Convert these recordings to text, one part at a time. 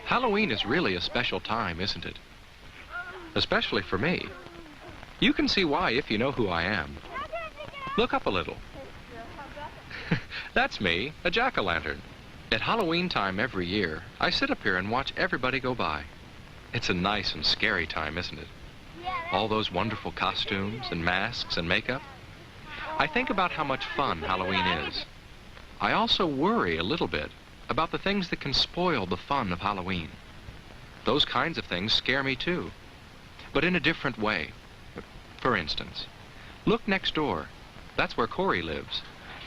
Halloween is really a special time, isn't it? Especially for me. You can see why if you know who I am. Look up a little. That's me, a jack-o'-lantern. At Halloween time every year, I sit up here and watch everybody go by. It's a nice and scary time, isn't it? All those wonderful costumes and masks and makeup. I think about how much fun Halloween is. I also worry a little bit about the things that can spoil the fun of Halloween. Those kinds of things scare me too, but in a different way. For instance, look next door. That's where Corey lives.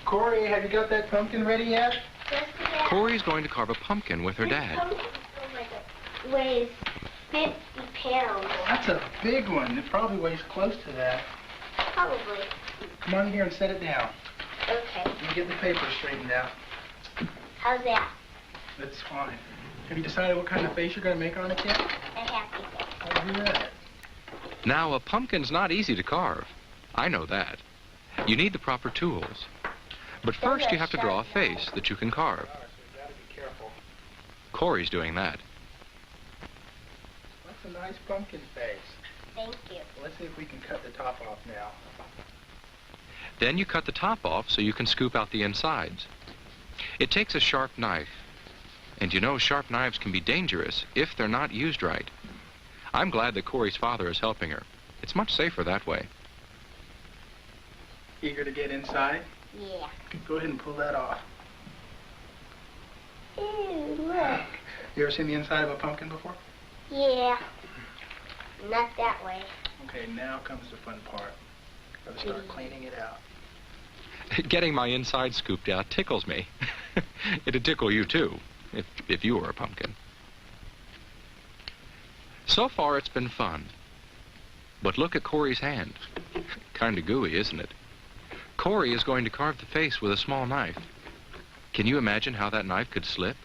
Corey, have you got that pumpkin ready yet? Yes, Dad. Corey's going to carve a pumpkin with her dad. Weighs 50 pounds. That's a big one. It probably weighs close to that. Probably. Come on in here and set it down. Okay. Let me get the paper straightened out. How's that? That's fine. Have you decided what kind of face you're going to make on it yet? A happy face. I'll do that. Now, a pumpkin's not easy to carve. I know that. You need the proper tools. But first you have to draw a face that you can carve. All right, so you got to be careful. Corey's doing that. That's a nice pumpkin face. Thank you. Well, let's see if we can cut the top off now. Then you cut the top off so you can scoop out the insides. It takes a sharp knife. And you know, sharp knives can be dangerous if they're not used right. I'm glad that Corey's father is helping her. It's much safer that way. Eager to get inside? Yeah. Go ahead and pull that off. Ew, look. You ever seen the inside of a pumpkin before? Yeah. Not that way. Okay, now comes the fun part. Gotta start cleaning it out. Getting my inside scooped out tickles me. It'd tickle you too, if you were a pumpkin. So far it's been fun. But look at Corey's hand. Kinda gooey, isn't it? Corey is going to carve the face with a small knife. Can you imagine how that knife could slip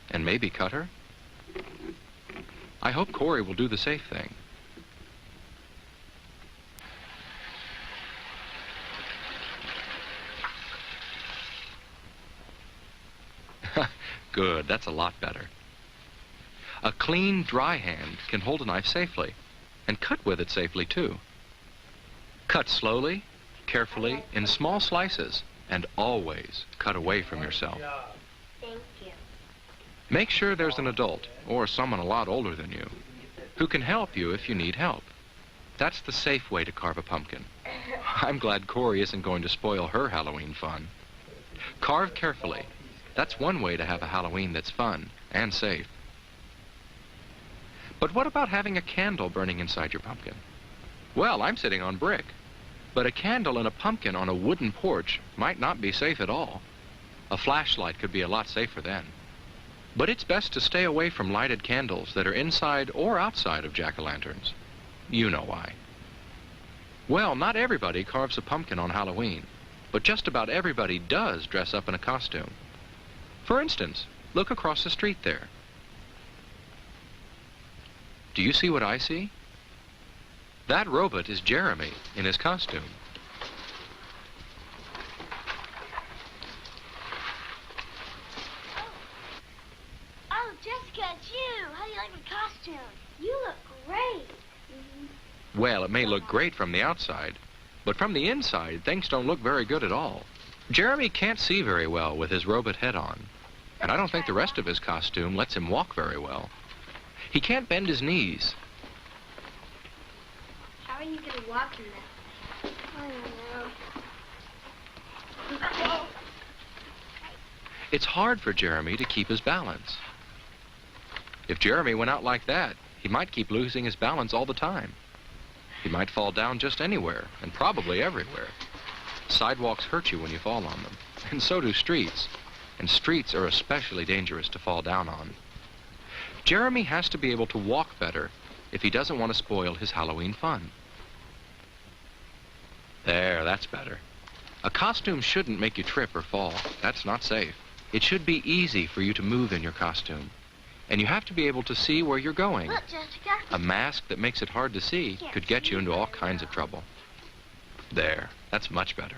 and maybe cut her? I hope Corey will do the safe thing. Good, that's a lot better. A clean, dry hand can hold a knife safely and cut with it safely too. Cut slowly, carefully, in small slices, and always cut away from yourself. Thank you. Make sure there's an adult, or someone a lot older than you, who can help you if you need help. That's the safe way to carve a pumpkin. I'm glad Corey isn't going to spoil her Halloween fun. Carve carefully. That's one way to have a Halloween that's fun and safe. But what about having a candle burning inside your pumpkin? Well, I'm sitting on brick. But a candle and a pumpkin on a wooden porch might not be safe at all. A flashlight could be a lot safer then. But it's best to stay away from lighted candles that are inside or outside of jack-o'-lanterns. You know why. Well, not everybody carves a pumpkin on Halloween, but just about everybody does dress up in a costume. For instance, look across the street there. Do you see what I see? That robot is Jeremy in his costume. Oh, Jessica, it's you. How do you like my costume? You look great. Well, it may look great from the outside, but from the inside, things don't look very good at all. Jeremy can't see very well with his robot head on, and I don't think the rest of his costume lets him walk very well. He can't bend his knees. How are you going to walk in that? I don't know. It's hard for Jeremy to keep his balance. If Jeremy went out like that, he might keep losing his balance all the time. He might fall down just anywhere, and probably everywhere. Sidewalks hurt you when you fall on them, and so do streets. And streets are especially dangerous to fall down on. Jeremy has to be able to walk better if he doesn't want to spoil his Halloween fun. There, that's better. A costume shouldn't make you trip or fall. That's not safe. It should be easy for you to move in your costume. And you have to be able to see where you're going. Look, Jessica. A mask that makes it hard to see could get you into all kinds of trouble. There, that's much better.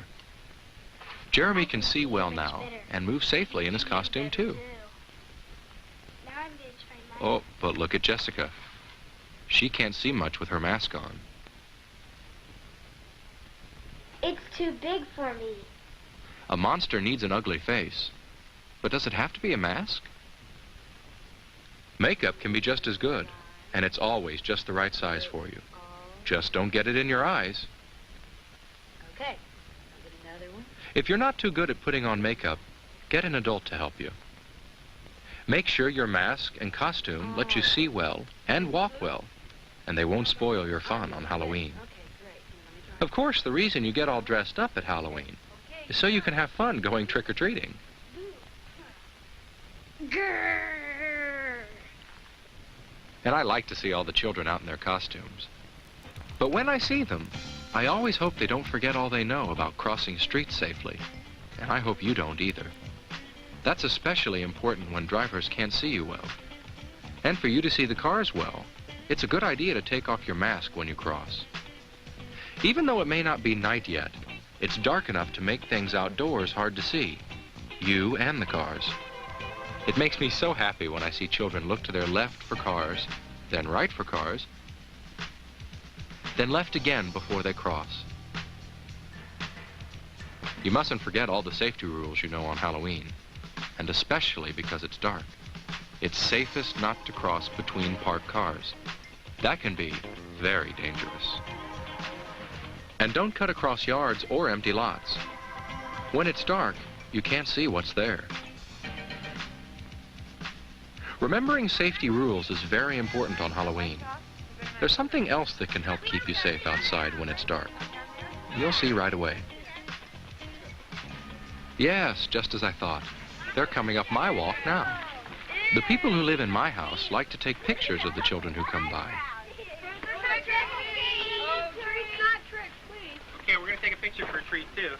Jeremy can see well now and move safely in his costume, too. Oh, but look at Jessica. She can't see much with her mask on. It's too big for me. A monster needs an ugly face. But does it have to be a mask? Makeup can be just as good, and it's always just the right size for you. Just don't get it in your eyes. Okay. Another one. If you're not too good at putting on makeup, get an adult to help you. Make sure your mask and costume let you see well and walk well, and they won't spoil your fun on Halloween. Of course, the reason you get all dressed up at Halloween is so you can have fun going trick-or-treating. Grrr. And I like to see all the children out in their costumes. But when I see them, I always hope they don't forget all they know about crossing streets safely. And I hope you don't either. That's especially important when drivers can't see you well. And for you to see the cars well, it's a good idea to take off your mask when you cross. Even though it may not be night yet, it's dark enough to make things outdoors hard to see, you and the cars. It makes me so happy when I see children look to their left for cars, then right for cars, then left again before they cross. You mustn't forget all the safety rules you know on Halloween, and especially because it's dark. It's safest not to cross between parked cars. That can be very dangerous. And don't cut across yards or empty lots. When it's dark, you can't see what's there. Remembering safety rules is very important on Halloween. There's something else that can help keep you safe outside when it's dark. You'll see right away. Yes, just as I thought. They're coming up my walk now. The people who live in my house like to take pictures of the children who come by. Okay, we're going to take a picture for a treat, too.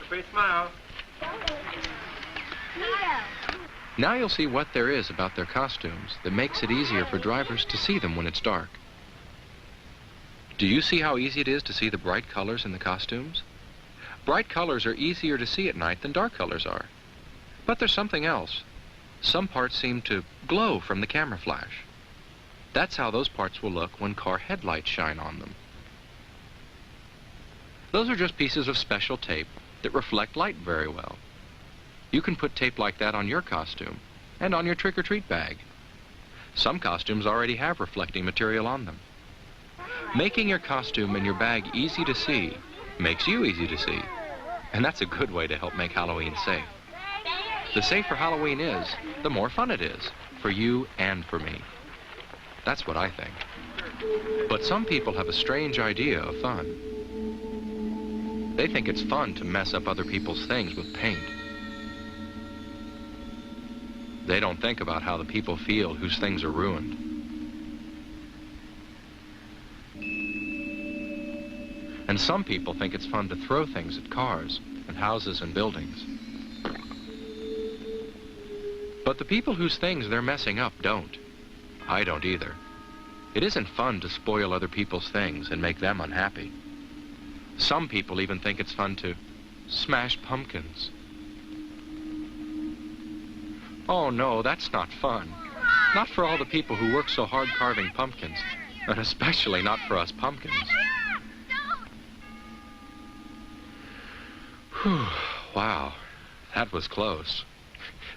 Everybody smile. Now you'll see what there is about their costumes that makes it easier for drivers to see them when it's dark. Do you see how easy it is to see the bright colors in the costumes? Bright colors are easier to see at night than dark colors are. But there's something else. Some parts seem to glow from the camera flash. That's how those parts will look when car headlights shine on them. Those are just pieces of special tape that reflect light very well. You can put tape like that on your costume and on your trick-or-treat bag. Some costumes already have reflecting material on them. Making your costume and your bag easy to see makes you easy to see. And that's a good way to help make Halloween safe. The safer Halloween is, the more fun it is, for you and for me. That's what I think. But some people have a strange idea of fun. They think it's fun to mess up other people's things with paint. They don't think about how the people feel whose things are ruined. And some people think it's fun to throw things at cars and houses and buildings. But the people whose things they're messing up don't. I don't either. It isn't fun to spoil other people's things and make them unhappy. Some people even think it's fun to smash pumpkins. Oh no, that's not fun. Not for all the people who work so hard carving pumpkins, and especially not for us pumpkins. Whew, wow, that was close.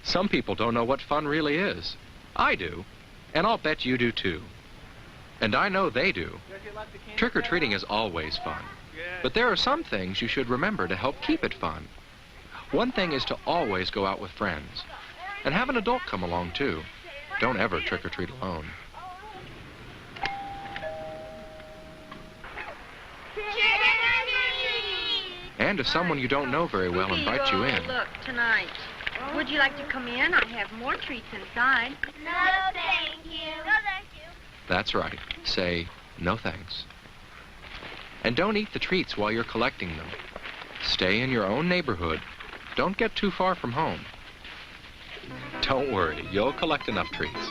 Some people don't know what fun really is. I do, and I'll bet you do too. And I know they do. Trick-or-treating is always fun. But there are some things you should remember to help keep it fun. One thing is to always go out with friends. And have an adult come along, too. Don't ever trick-or-treat alone. And if someone you don't know very well invites you in... Look, tonight. Would you like to come in? I have more treats inside. No, thank you. No, thank you. That's right. Say, no thanks. And don't eat the treats while you're collecting them. Stay in your own neighborhood. Don't get too far from home. Don't worry, you'll collect enough treats.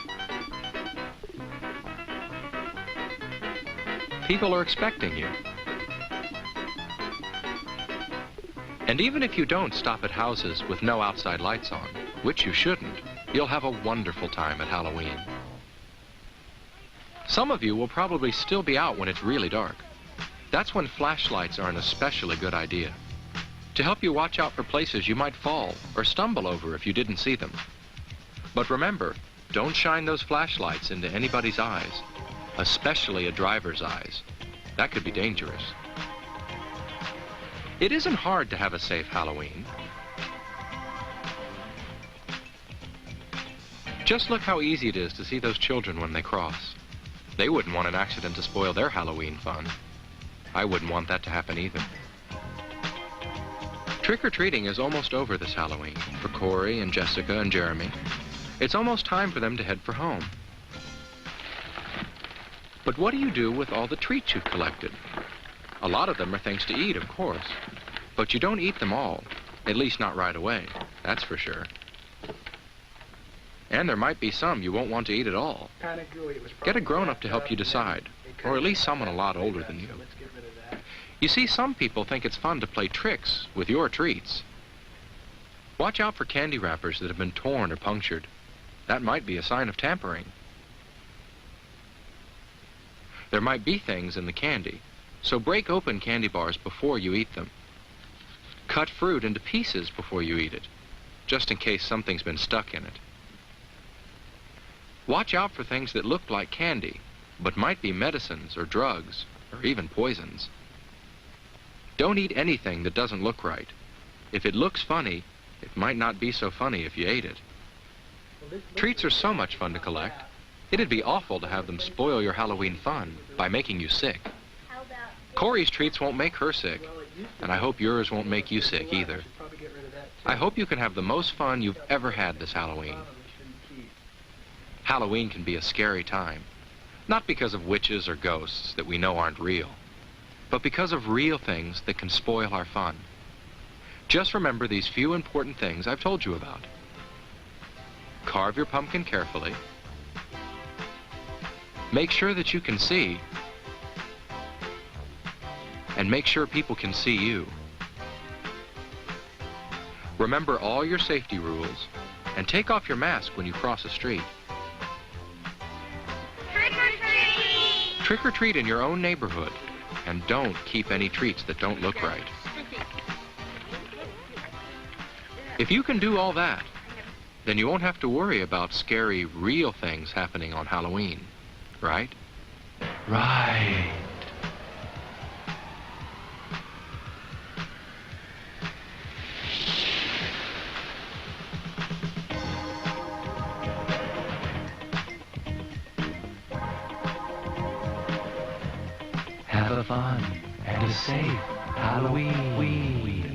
People are expecting you. And even if you don't stop at houses with no outside lights on, which you shouldn't, you'll have a wonderful time at Halloween. Some of you will probably still be out when it's really dark. That's when flashlights are an especially good idea, to help you watch out for places you might fall or stumble over if you didn't see them. But remember, don't shine those flashlights into anybody's eyes, especially a driver's eyes. That could be dangerous. It isn't hard to have a safe Halloween. Just look how easy it is to see those children when they cross. They wouldn't want an accident to spoil their Halloween fun. I wouldn't want that to happen either. Trick-or-treating is almost over this Halloween for Corey and Jessica and Jeremy. It's almost time for them to head for home. But what do you do with all the treats you've collected? A lot of them are things to eat, of course. But you don't eat them all, at least not right away, that's for sure. And there might be some you won't want to eat at all. Get a grown-up to help you decide, or at least someone a lot older than you. You see, some people think it's fun to play tricks with your treats. Watch out for candy wrappers that have been torn or punctured. That might be a sign of tampering. There might be things in the candy, so break open candy bars before you eat them. Cut fruit into pieces before you eat it, just in case something's been stuck in it. Watch out for things that look like candy, but might be medicines or drugs, or even poisons. Don't eat anything that doesn't look right. If it looks funny, it might not be so funny if you ate it. Treats are so much fun to collect. It'd be awful to have them spoil your Halloween fun by making you sick. Corey's treats won't make her sick, and I hope yours won't make you sick either. I hope you can have the most fun you've ever had this Halloween. Halloween can be a scary time, not because of witches or ghosts that we know aren't real, but because of real things that can spoil our fun. Just remember these few important things I've told you about. Carve your pumpkin carefully. Make sure that you can see, and make sure people can see you. Remember all your safety rules, and take off your mask when you cross a street. Trick-or-treat! Trick-or-treat in your own neighborhood, and don't keep any treats that don't look right. If you can do all that, then you won't have to worry about scary, real things happening on Halloween, right? Right. Have a fun and a safe Halloween.